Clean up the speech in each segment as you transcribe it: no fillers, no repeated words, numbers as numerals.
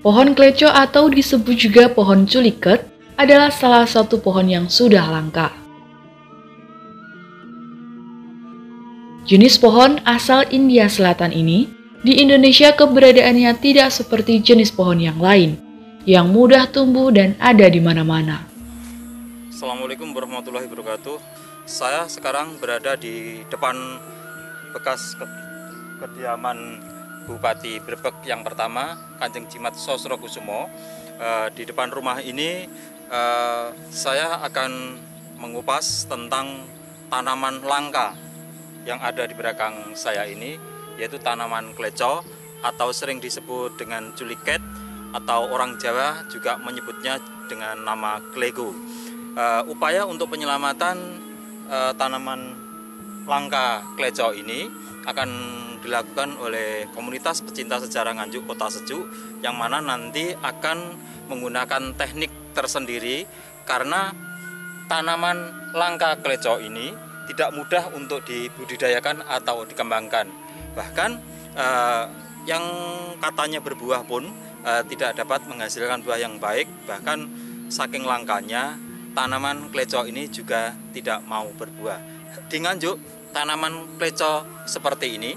Pohon kleco atau disebut juga pohon culiket adalah salah satu pohon yang sudah langka. Jenis pohon asal India Selatan ini, di Indonesia keberadaannya tidak seperti jenis pohon yang lain, yang mudah tumbuh dan ada di mana-mana. Assalamualaikum warahmatullahi wabarakatuh. Saya sekarang berada di depan bekas kediaman Bupati Brebek yang pertama, Kanjeng Jimat Sosrokusumo. Di depan rumah ini saya akan mengupas tentang tanaman langka yang ada di belakang saya ini, yaitu tanaman kleco atau sering disebut dengan culiket, atau orang Jawa juga menyebutnya dengan nama klego. Upaya untuk penyelamatan tanaman langka kleco ini akan dilakukan oleh komunitas pecinta sejarah Nganjuk Kota Sejuk, yang mana nanti akan menggunakan teknik tersendiri karena tanaman langka kleco ini tidak mudah untuk dibudidayakan atau dikembangkan. Bahkan yang katanya berbuah pun tidak dapat menghasilkan buah yang baik. Bahkan saking langkanya tanaman kleco ini juga tidak mau berbuah. Di Nganjuk, tanaman kleco seperti ini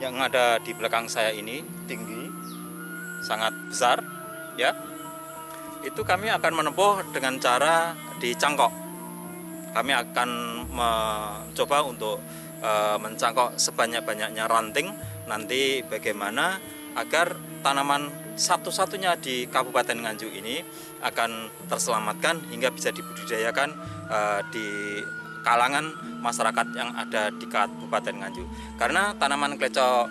yang ada di belakang saya ini tinggi, sangat besar, ya. Itu kami akan menempuh dengan cara dicangkok. Kami akan mencoba untuk mencangkok sebanyak-banyaknya ranting. Nanti bagaimana agar tanaman satu-satunya di Kabupaten Nganjuk ini akan terselamatkan hingga bisa dibudidayakan di kalangan masyarakat yang ada di Kabupaten Nganjuk. Karena tanaman kleco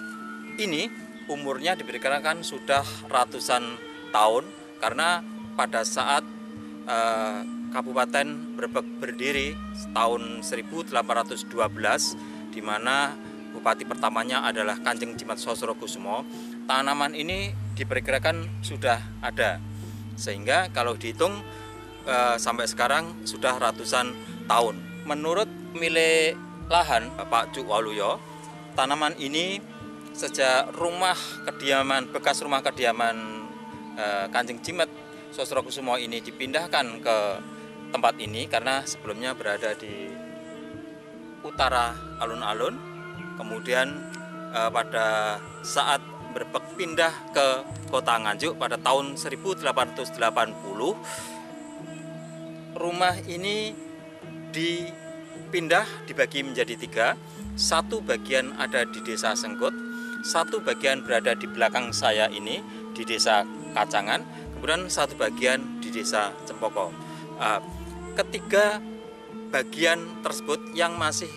ini umurnya diperkirakan sudah ratusan tahun, karena pada saat Kabupaten Brebek berdiri tahun 1812, di mana bupati pertamanya adalah Kanjeng Jimat Sosrokusumo, tanaman ini diperkirakan sudah ada. Sehingga kalau dihitung sampai sekarang sudah ratusan tahun. Menurut pemilik lahan Pak Cuk Waluyo, tanaman ini sejak bekas rumah kediaman Kanjeng Jimat Sosrokusumo ini dipindahkan ke tempat ini, karena sebelumnya berada di utara alun-alun. Kemudian pada saat Brebek pindah ke kota Nganjuk pada tahun 1880, rumah ini dibagi menjadi 3. Satu bagian ada di desa Sengkut, satu bagian berada di belakang saya ini di desa Kacangan, kemudian satu bagian di desa Cempoko. Ketiga bagian tersebut yang masih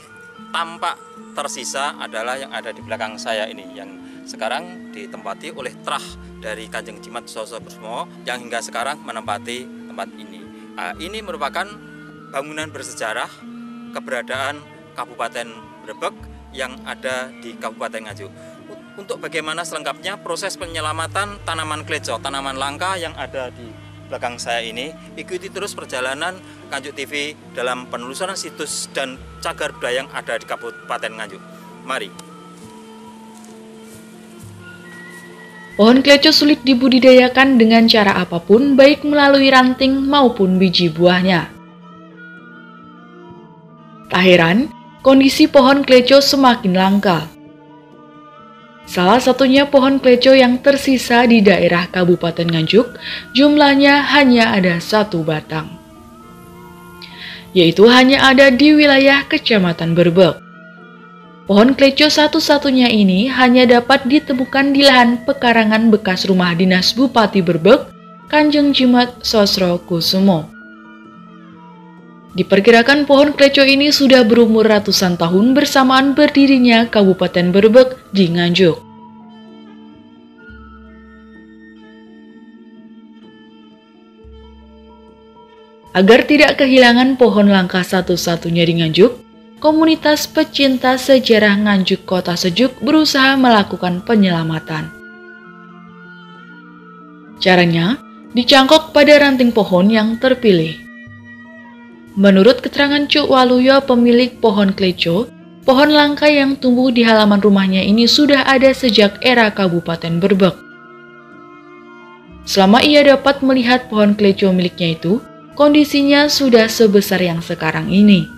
tampak tersisa adalah yang ada di belakang saya ini, yang sekarang ditempati oleh trah dari Kanjeng Jimat Sosrokusumo yang hingga sekarang menempati tempat ini. Ini merupakan bangunan bersejarah keberadaan Kabupaten Brebek yang ada di Kabupaten Nganjuk. Untuk bagaimana selengkapnya proses penyelamatan tanaman kleco, tanaman langka yang ada di belakang saya ini, ikuti terus perjalanan Nganjuk TV dalam penelusuran situs dan cagar budaya yang ada di Kabupaten Nganjuk. Mari. Pohon kleco sulit dibudidayakan dengan cara apapun, baik melalui ranting maupun biji buahnya. Tak heran, kondisi pohon kleco semakin langka. Salah satunya pohon kleco yang tersisa di daerah Kabupaten Nganjuk, jumlahnya hanya ada 1 batang. Yaitu hanya ada di wilayah Kecamatan Brebek. Pohon kleco satu-satunya ini hanya dapat ditemukan di lahan pekarangan bekas rumah dinas Bupati Brebek, Kanjeng Jimat Sosrokusumo. Diperkirakan pohon kleco ini sudah berumur ratusan tahun bersamaan berdirinya Kabupaten Brebek di Nganjuk. Agar tidak kehilangan pohon langka satu-satunya di Nganjuk, komunitas pecinta sejarah Nganjuk Kota Sejuk berusaha melakukan penyelamatan. Caranya, dicangkok pada ranting pohon yang terpilih. Menurut keterangan Cuk Waluyo, pemilik pohon kleco, pohon langka yang tumbuh di halaman rumahnya ini sudah ada sejak era Kabupaten Brebek. Selama ia dapat melihat pohon kleco miliknya itu, kondisinya sudah sebesar yang sekarang ini.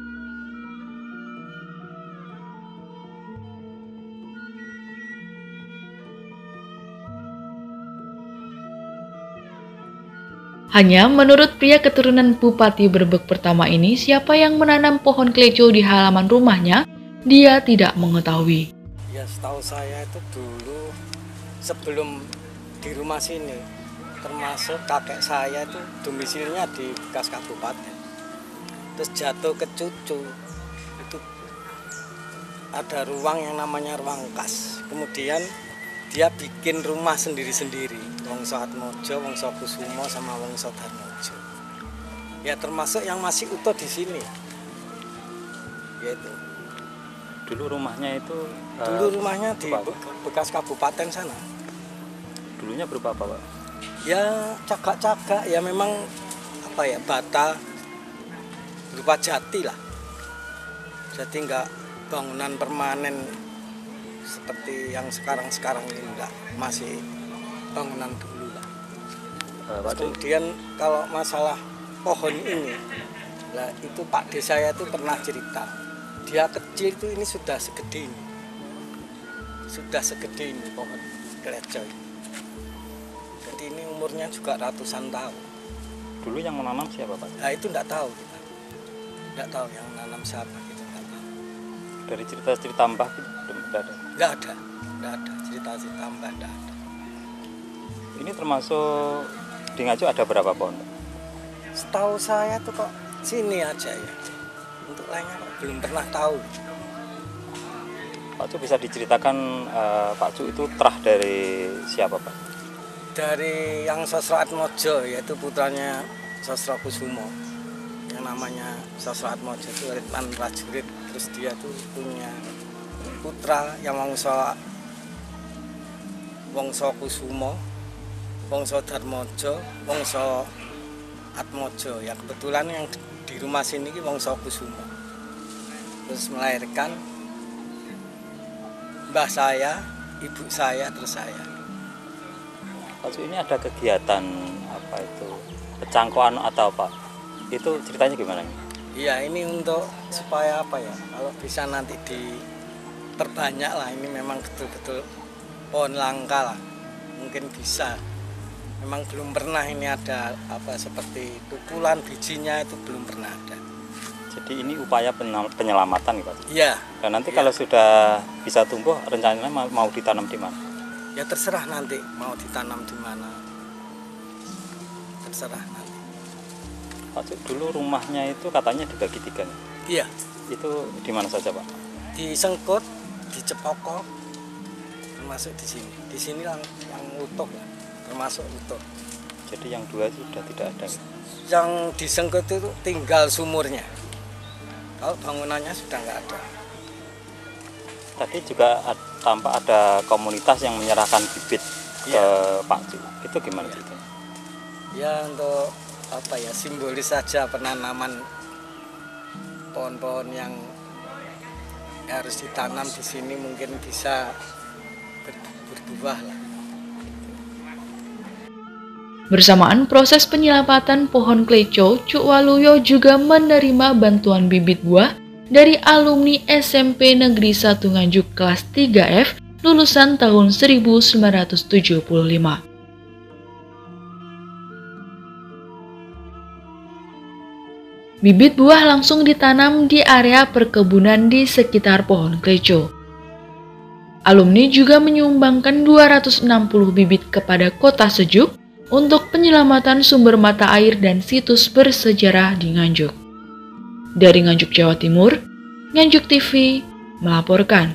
Hanya menurut pria keturunan Bupati Brebek pertama ini, siapa yang menanam pohon kleco di halaman rumahnya, dia tidak mengetahui. Ya, setahu saya itu dulu sebelum di rumah sini, termasuk kakek saya itu domisilinya di bekas kabupaten. Terus jatuh ke cucu, itu ada ruang yang namanya ruang kas. Kemudian dia bikin rumah sendiri-sendiri, Wongso Atmojo, Wongso Kusumo, sama Wongso Darmojo. Ya termasuk yang masih utuh di sini. Yaitu. Dulu rumahnya itu Di bekas kabupaten sana. dulunya berupa apa, Pak? Ya cagak-cagak, ya memang apa ya, bata berupa jati lah. Jadi enggak bangunan permanen seperti yang sekarang ini, enggak, masih bangunan dulu lah. Kemudian kalau masalah pohon ini, lah itu Pak D saya itu pernah cerita, dia kecil itu ini sudah segede ini pohon kleco. Jadi ini umurnya juga ratusan tahun. Dulu yang menanam siapa, Pak? Nah itu enggak tahu kita, enggak tahu yang menanam siapa gitu, enggak tahu. Dari cerita-cerita Mbah gitu, Enggak ada cerita-cerita Mbah, enggak ada. Ini termasuk di Ngaju ada berapa pohon, Pak? Setahu saya tuh kok sini aja ya. Untuk lainnya kok belum pernah tahu. Pak Cu bisa diceritakan Pak Cu itu terah dari siapa, Pak? Dari yang Sosro Atmojo, yaitu putranya Sosro Kusumo. Yang namanya Sosro Atmojo itu Ritman prajurit. Terus dia tuh punya putra yang Wongso Kusumo, Wongso Darmojo, Wongso Atmojo. Ya kebetulan yang di rumah sini Wongso Kusumo. Terus melahirkan mbah saya, ibu saya, terus saya. Pak Cu, ini ada kegiatan apa itu, pecangkoan atau apa? Itu ceritanya gimana? Iya, ini untuk supaya apa ya, kalau bisa nanti diperbanyak lah, ini memang betul-betul pohon langka lah, mungkin bisa. Memang belum pernah ini ada apa seperti tukulan bijinya, itu belum pernah ada. Jadi ini upaya penyelamatan, Pak? Iya. Dan nanti kalau sudah bisa tumbuh, rencananya mau ditanam di mana? Ya terserah nanti mau ditanam di mana, terserah nanti. Pak Cu, dulu rumahnya itu katanya dibagi 3. Iya. Itu di mana saja, Pak? Di Sengkut, di Cepoko, termasuk di sini. Di sini yang utuh ya, termasuk utuh. Jadi yang 2 sudah tidak ada. Yang di Sengkut itu tinggal sumurnya. Kalau bangunannya sudah nggak ada. Tadi juga tampak ada komunitas yang menyerahkan bibit ke Pak Cu. Itu gimana ceritanya? Ya untuk apa ya, simbolis saja penanaman pohon-pohon yang harus ditanam di sini mungkin bisa berbuah lah. Bersamaan proses penyelamatan pohon kleco, Cuk Waluyo juga menerima bantuan bibit buah dari alumni SMP Negeri 1 Nganjuk kelas 3F lulusan tahun 1975. Bibit buah langsung ditanam di area perkebunan di sekitar pohon kleco. Alumni juga menyumbangkan 260 bibit kepada Kota Sejuk untuk penyelamatan sumber mata air dan situs bersejarah di Nganjuk. Dari Nganjuk, Jawa Timur, Nganjuk TV melaporkan.